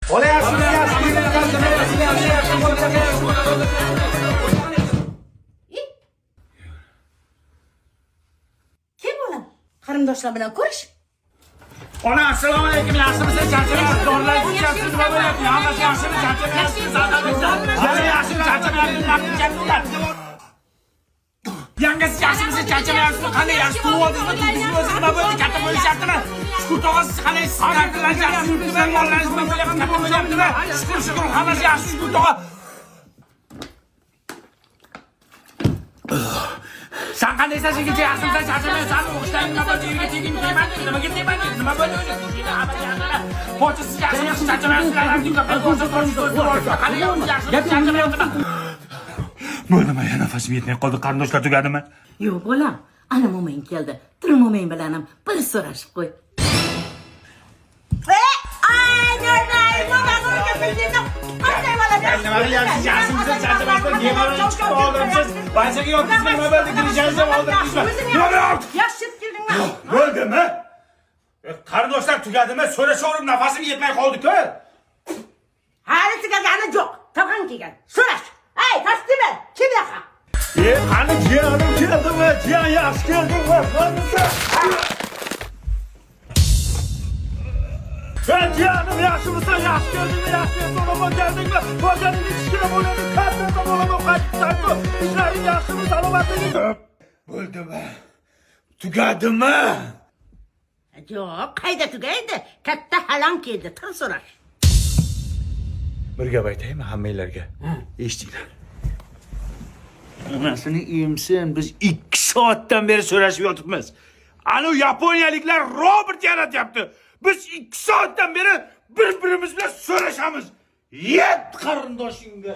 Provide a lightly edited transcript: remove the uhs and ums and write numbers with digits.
Kim bo'lam? Qarindoshlar bilan ko'rish. Ona assalomu alaykum. Yaxshimisiz? Charchamayapsiz? Dorilar ichayapsiz? Nima bo'lyapti? Hammasi yaxshimi? Charchamayapsiz? Yaxshimi? Charchamayapsiz? Yangasi yaxshimisiz? Charchamayapsiz? Qanday yaxshi turib oldingizmi? Tuzdingizmi? O'zingiz nima bo'ldi? Katta bo'lishyaptimi? Shukur tog'a siz qanday sizlarni yaxshi yurtibsiz? Bolalaringiz nima bo'lyapti? Katta bo'lyaptimi? Shukur, hammasi yaxshi. Shukur tog'a. Sen qandaysan? Shuncha yaxshimisan? Charchamayapsan? O'qishdan nima bo'ldi? Uyga tegingmi? Tegmadi? Nimaga tegmadi? Nima bo'ldi o'zi? Pochasiz yaxshimisiz? Charchamayapsizlar? Qanday yaxshimisiz? Charchamayapsizlar? Bo'lmay, nafasim yetmay qoldi. Qarindoshlar tugadimi? Yo'q bo'lam. Ana mo'min keldi. Tur mo'min bilan ham bir so'rashib qo'y. Yaxshi keldingmi? Bo'ldimi? Qarindoshlar tugadimi? So'rashaverim, nafasim yetmay qoldi-ku. Hali tugagani yo'q. Tog'ang kelgan. So'rash. Ey, tasdiqla. Kim yaqa? Qani jiyanim keldimi? Jiyan yaxshi keldingmi? Jiyanim yaxshimisan? Yaxshi keldingmi? Yaxshi so'rab keldingmi? Bojaning kichkina bo'ladi, katta bo'ladi, qaytsan-ku. Ishlaring yaxshimi? Salomatliging? Bo'ldimi? Tugadimi? Yo'q, qayda tugaydi? Katta halon keldi. Tur so'rash. Bir gap aytaymi hammanglarga? Eshitinglar. Onasini emsin, biz 2 soatdan beri so'rashib yotibmiz. Ana yaponiyaliklar robot yaratyapti. Biz 2 soatdan beri bir-birimiz bilan so'rashamiz. Yet qarindoshingga.